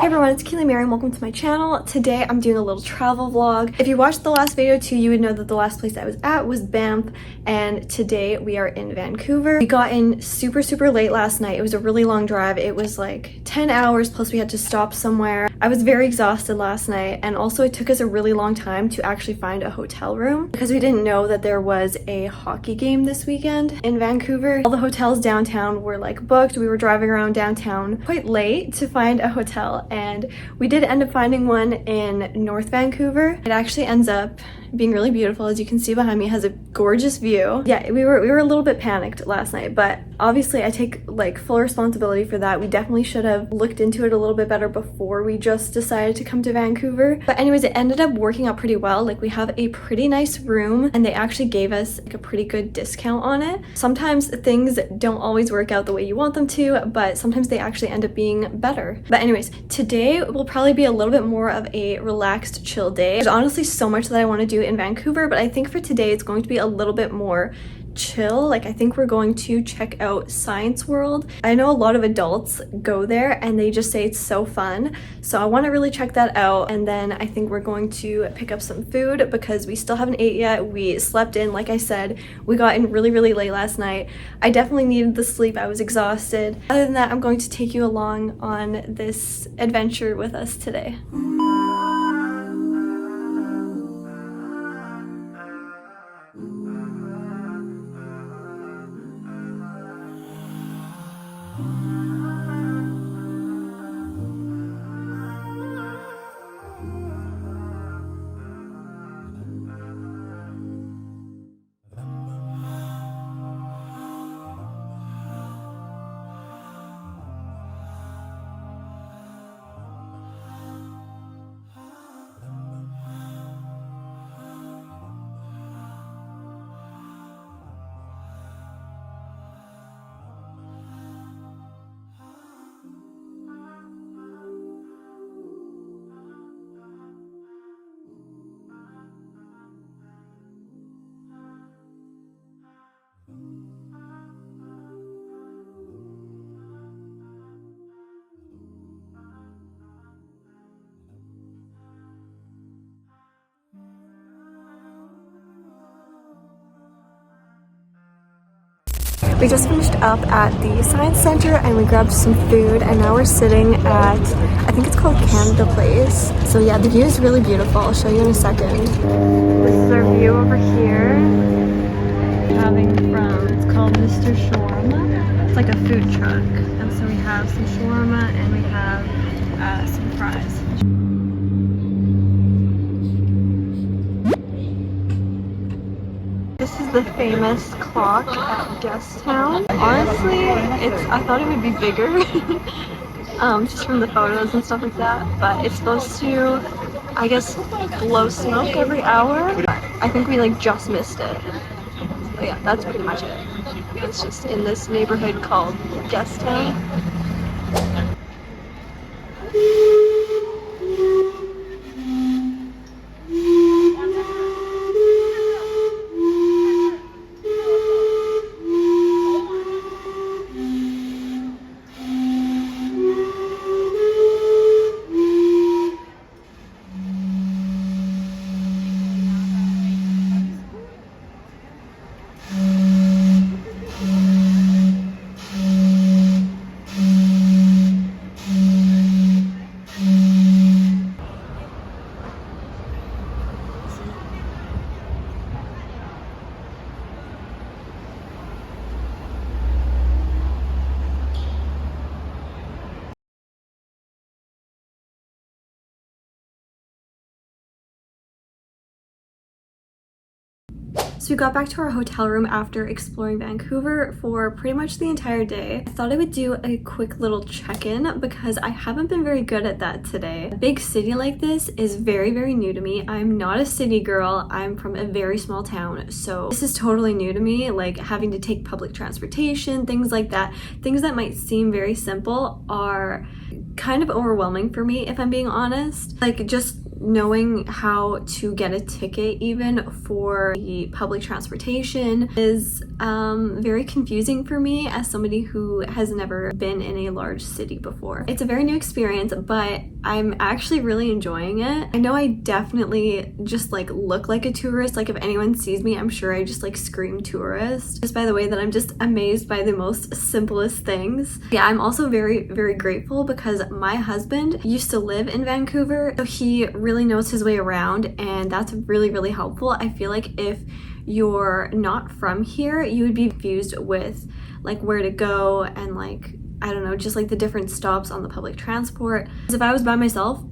Hey everyone, it's Keely Maryum. Welcome to my channel. Today I'm doing a little travel vlog. If you watched the last video too, you would know that the last place I was at was Banff, and today we are in Vancouver. We got in super late last night. It was a really long drive. It was like 10 hours plus we had to stop somewhere. I was very exhausted last night, and also it took us a really long time to actually find a hotel room because we didn't know that there was a hockey game this weekend in Vancouver. All the hotels downtown were like booked. We were driving around downtown quite late to find a hotel, and we did end up finding one in North Vancouver. It actually ends up being really beautiful. As you can see behind me, it has a gorgeous view. Yeah, we were a little bit panicked last night, but obviously I take like full responsibility for that. We definitely should have looked into it a little bit better before we just decided to come to Vancouver. But anyways, it ended up working out pretty well. Like, we have a pretty nice room, and they actually gave us like a pretty good discount on it. Sometimes things don't always work out the way you want them to, but sometimes they actually end up being better. But anyways, today will probably be a little bit more of a relaxed, chill day. There's honestly so much that I want to do in Vancouver, but I think for today it's going to be a little bit more chill. Like, I think we're going to check out Science World. I know a lot of adults go there and they just say it's so fun, so I want to really check that out. And then I think we're going to pick up some food because we still haven't ate yet. We slept in, like I said, we got in really late last night. I definitely needed the sleep. I was exhausted. Other than that, I'm going to take you along on this adventure with us today. We just finished up at the Science Center and we grabbed some food, and now we're sitting at, I think it's called Canada Place. So yeah, the view is really beautiful. I'll show you in a second. This is our view over here. Having from, it's called Mr. Shawarma. It's like a food truck. And so we have some shawarma and we have some fries. This is the famous clock at Guesttown. Honestly, I thought it would be bigger, just from the photos and stuff like that, but it's supposed to, I guess, blow smoke every hour. I think we like just missed it. But yeah, that's pretty much it. It's just in this neighborhood called Guesttown. So we got back to our hotel room after exploring Vancouver for pretty much the entire day. I thought I would do a quick little check-in because I haven't been very good at that today. A big city like this is very new to me. I'm not a city girl. I'm from a very small town, so this is totally new to me, like having to take public transportation, things like that. Things that might seem very simple are kind of overwhelming for me, if I'm being honest. Like, just knowing how to get a ticket even for the public transportation is very confusing for me as somebody who has never been in a large city before. It's a very new experience, but I'm actually really enjoying it. I know I definitely just like look like a tourist. Like if anyone sees me, I'm sure I just like scream tourist just by the way that I'm just amazed by the most simplest things. Yeah, I'm also very, very grateful because my husband used to live in Vancouver, so he really knows his way around, and that's really, really helpful. I feel like if you're not from here, you would be confused with like where to go and like, I don't know, just like the different stops on the public transport. Because if I was by myself,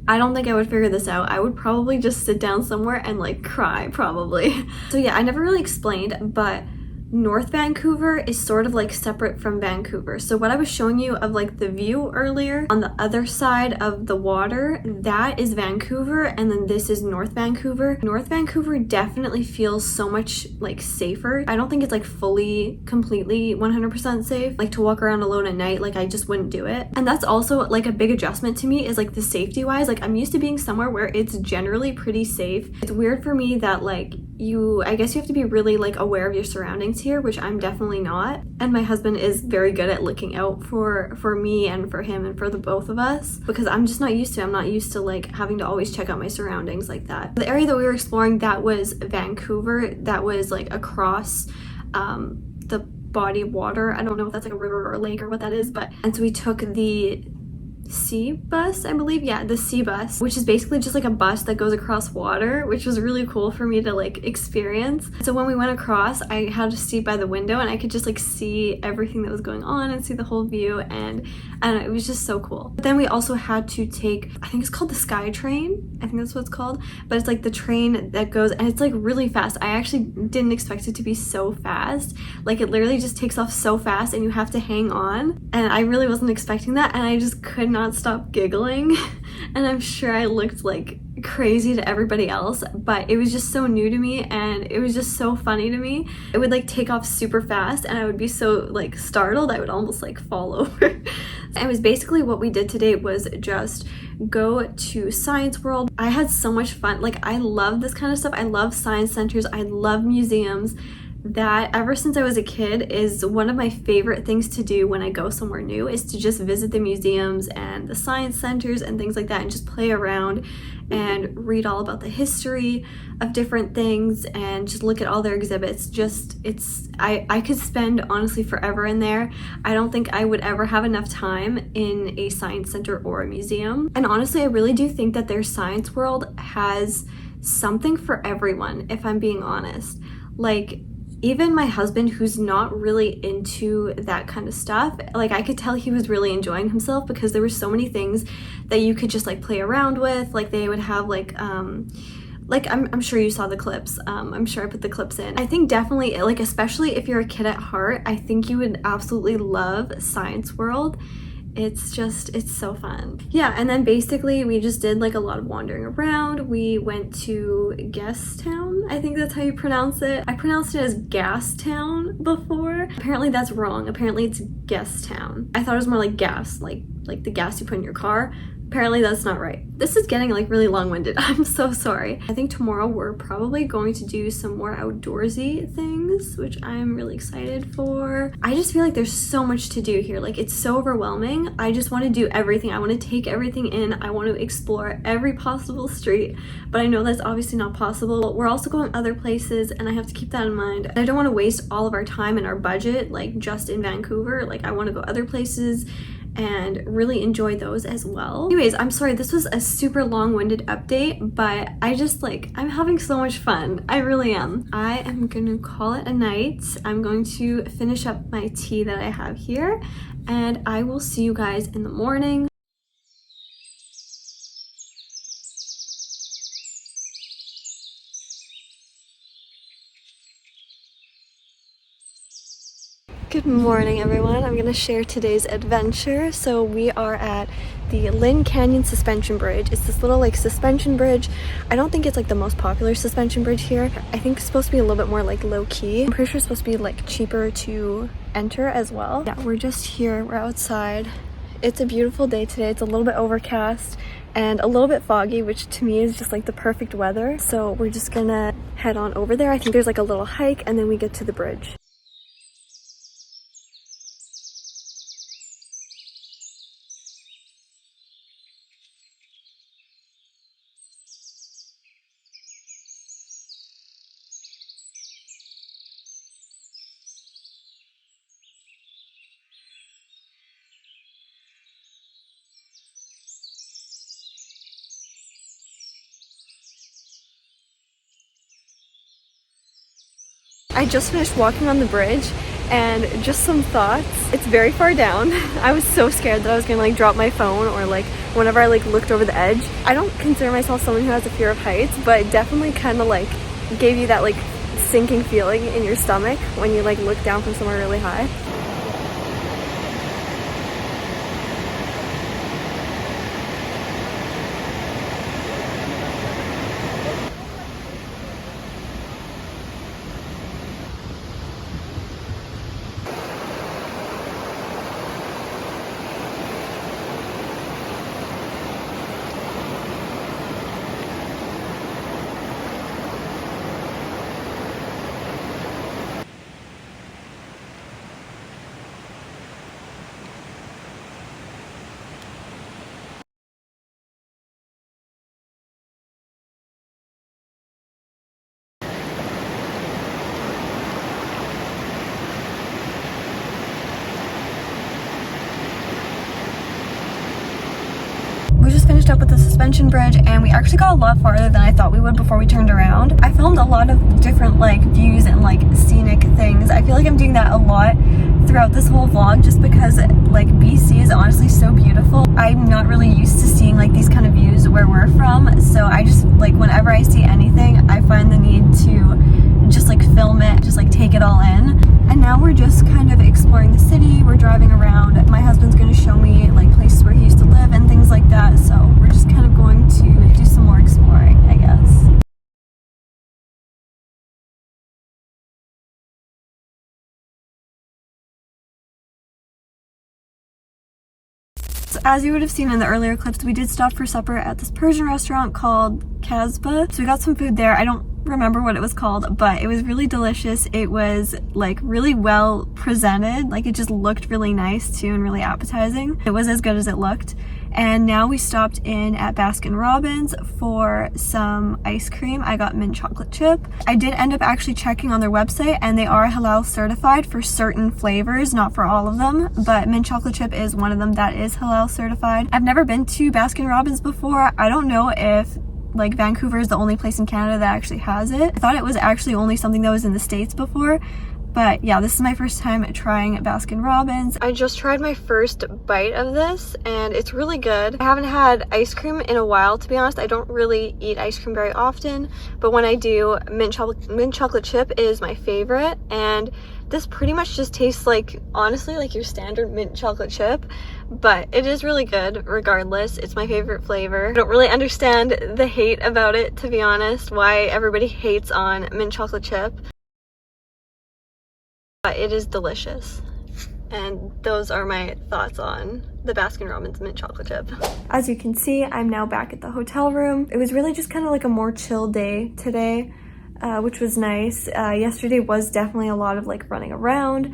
I don't think I would figure this out. I would probably just sit down somewhere and like cry probably. So yeah, I never really explained, but North Vancouver is sort of like separate from Vancouver. So what I was showing you of like the view earlier on the other side of the water, that is Vancouver, and then this is North Vancouver. North Vancouver definitely feels so much like safer. I don't think it's like fully, completely 100% safe. Like to walk around alone at night, like I just wouldn't do it. And that's also like a big adjustment to me is like the safety wise. Like I'm used to being somewhere where it's generally pretty safe. It's weird for me that like I guess you have to be really like aware of your surroundings here, which I'm definitely not. And my husband is very good at looking out for me and for him and for the both of us, because I'm just not used to it. I'm not used to like having to always check out my surroundings like that. The area that we were exploring, that was Vancouver. That was like across the body of water. I don't know if that's like a river or a lake or what that is, but and so we took the sea bus, I believe. Yeah, the sea bus, which is basically just like a bus that goes across water, which was really cool for me to like experience. So when we went across, I had a seat by the window and I could just like see everything that was going on and see the whole view, and I don't know, it was just so cool. But then we also had to take, I think it's called the Sky Train, I think that's what it's called, but it's like the train that goes, and it's like really fast. I actually didn't expect it to be so fast. Like it literally just takes off so fast and you have to hang on, and I really wasn't expecting that, and I just could not stop giggling. And I'm sure I looked like crazy to everybody else, but it was just so new to me and it was just so funny to me. It would like take off super fast and I would be so like startled I would almost like fall over. It was basically what we did today was just go to Science World. I had so much fun. Like I love this kind of stuff. I love science centers. I love museums. That ever since I was a kid is one of my favorite things to do when I go somewhere new, is to just visit the museums and the science centers and things like that and just play around and read all about the history of different things and just look at all their exhibits. I could spend honestly forever in there. I don't think I would ever have enough time in a science center or a museum. And honestly, I really do think that their Science World has something for everyone, if I'm being honest. Like even my husband, who's not really into that kind of stuff, like I could tell he was really enjoying himself because there were so many things that you could just like play around with. Like they would have like I'm sure you saw the clips. I'm sure I put the clips in. I think definitely, like especially if you're a kid at heart, I think you would absolutely love Science World. It's so fun. Yeah, and then basically we just did like a lot of wandering around. We went to Guest Town, I think that's how you pronounce it. I pronounced it as Gas Town before. Apparently that's wrong. Apparently it's Guest Town. I thought it was more like gas, like the gas you put in your car. Apparently that's not right. This is getting like really long-winded. I'm so sorry. I think tomorrow we're probably going to do some more outdoorsy things, which I'm really excited for. I just feel like there's so much to do here. Like it's so overwhelming. I just want to do everything. I want to take everything in. I want to explore every possible street, but I know that's obviously not possible. We're also going other places and I have to keep that in mind. I don't want to waste all of our time and our budget like just in Vancouver. Like I want to go other places and really enjoy those as well. Anyways, I'm sorry, this was a super long-winded update, but I'm having so much fun. I really am. I am gonna call it a night. I'm going to finish up my tea that I have here, and I will see you guys in the morning. Good morning, everyone. I'm gonna share today's adventure. So we are at the Lynn Canyon Suspension Bridge. It's this little like suspension bridge. I don't think it's like the most popular suspension bridge here. I think it's supposed to be a little bit more like low-key. I'm pretty sure it's supposed to be like cheaper to enter as well. Yeah, we're just here, we're outside. It's a beautiful day today. It's a little bit overcast and a little bit foggy, which to me is just like the perfect weather. So we're just gonna head on over there. I think there's like a little hike and then we get to the bridge. I just finished walking on the bridge and just some thoughts. It's very far down. I was so scared that I was gonna like drop my phone or like whenever I like looked over the edge. I don't consider myself someone who has a fear of heights, but it definitely kind of like gave you that like sinking feeling in your stomach when you like look down from somewhere really high. We just finished up with the suspension bridge and we actually got a lot farther than I thought we would before we turned around. I filmed a lot of different like views and like scenic things. I feel like I'm doing that a lot throughout this whole vlog just because like BC is honestly so beautiful. I'm not really used to seeing like these kind of views where we're from, so I just like whenever I see anything I find the need to just like film it, just like take it all in. And now we're just kind of exploring the city. We're driving around. My husband's going to show me like places where he used to live and things like that. So we're just kind of going to do some more exploring, I guess. So as you would have seen in the earlier clips, we did stop for supper at this Persian restaurant called Kasbah. So we got some food there. I don't remember what it was called, but it was really delicious. It was like really well presented. Like it just looked really nice too and really appetizing. It was as good as it looked. And now we stopped in at Baskin Robbins for some ice cream. I got mint chocolate chip. I did end up actually checking on their website and they are halal certified for certain flavors, not for all of them, but mint chocolate chip is one of them that is halal certified. I've never been to Baskin Robbins before. I don't know if like Vancouver is the only place in Canada that actually has it. I thought it was actually only something that was in the States before, but yeah, this is my first time trying Baskin Robbins. I just tried my first bite of this and it's really good. I haven't had ice cream in a while, to be honest. I don't really eat ice cream very often, but when I do, mint chocolate chip is my favorite, and this pretty much just tastes like, honestly, like your standard mint chocolate chip, but it is really good regardless. It's my favorite flavor. I don't really understand the hate about it, to be honest, why everybody hates on mint chocolate chip, but it is delicious. And those are my thoughts on the Baskin Robbins mint chocolate chip. As you can see, I'm now back at the hotel room. It was really just kind of like a more chill day today, which was nice. Yesterday was definitely a lot of like running around,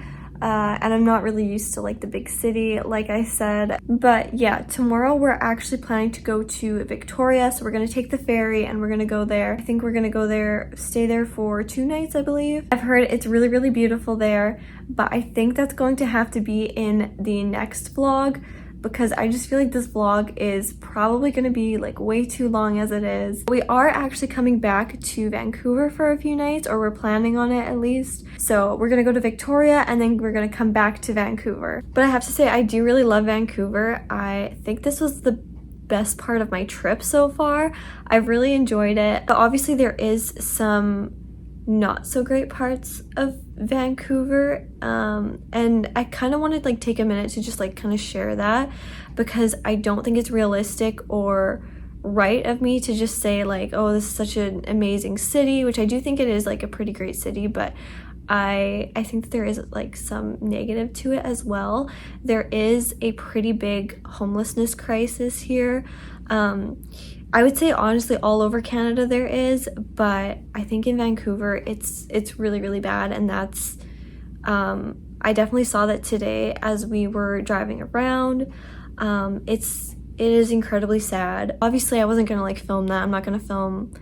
and I'm not really used to like the big city, like I said. But yeah, tomorrow we're actually planning to go to Victoria, so we're gonna take the ferry and we're gonna go there. I think we're gonna go there, stay there for 2 nights, I believe. I've heard it's really, really beautiful there, but I think that's going to have to be in the next vlog, because I just feel like this vlog is probably going to be like way too long as it is. We are actually coming back to Vancouver for a few nights, or we're planning on it at least. So we're going to go to Victoria and then we're going to come back to Vancouver. But I have to say, I do really love Vancouver. I think this was the best part of my trip so far. I've really enjoyed it. But obviously there is some not so great parts of Vancouver, and I kind of wanted to like take a minute to just like kind of share that, because I don't think it's realistic or right of me to just say like, oh, this is such an amazing city, which I do think it is like a pretty great city, but I think that there is like some negative to it as well. There is a pretty big homelessness crisis here. I would say honestly all over Canada there is, but I think in Vancouver it's really, really bad, and that's I definitely saw that today as we were driving around. It is incredibly sad. Obviously I wasn't gonna like film that. I'm not gonna film,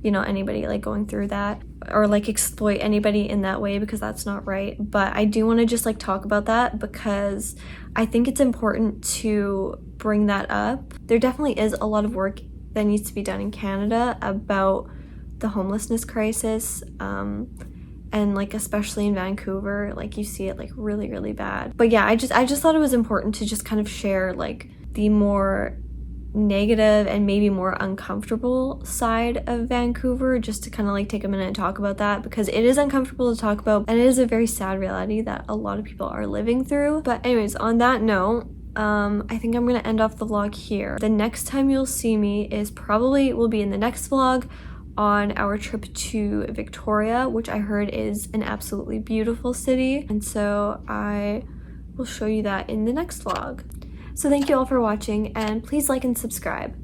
you know, anybody like going through that or like exploit anybody in that way, because that's not right. But I do want to just like talk about that because I think it's important to bring that up. There definitely is a lot of work that needs to be done in Canada about the homelessness crisis, and like especially in Vancouver, like you see it like really, really bad. But yeah, I just thought it was important to just kind of share like the more negative and maybe more uncomfortable side of Vancouver, just to kind of like take a minute and talk about that, because it is uncomfortable to talk about and it is a very sad reality that a lot of people are living through. But anyways, on that note, I think I'm gonna end off the vlog here. The next time you'll see me will be in the next vlog on our trip to Victoria, which I heard is an absolutely beautiful city, and so I will show you that in the next vlog. So thank you all for watching, and please like and subscribe.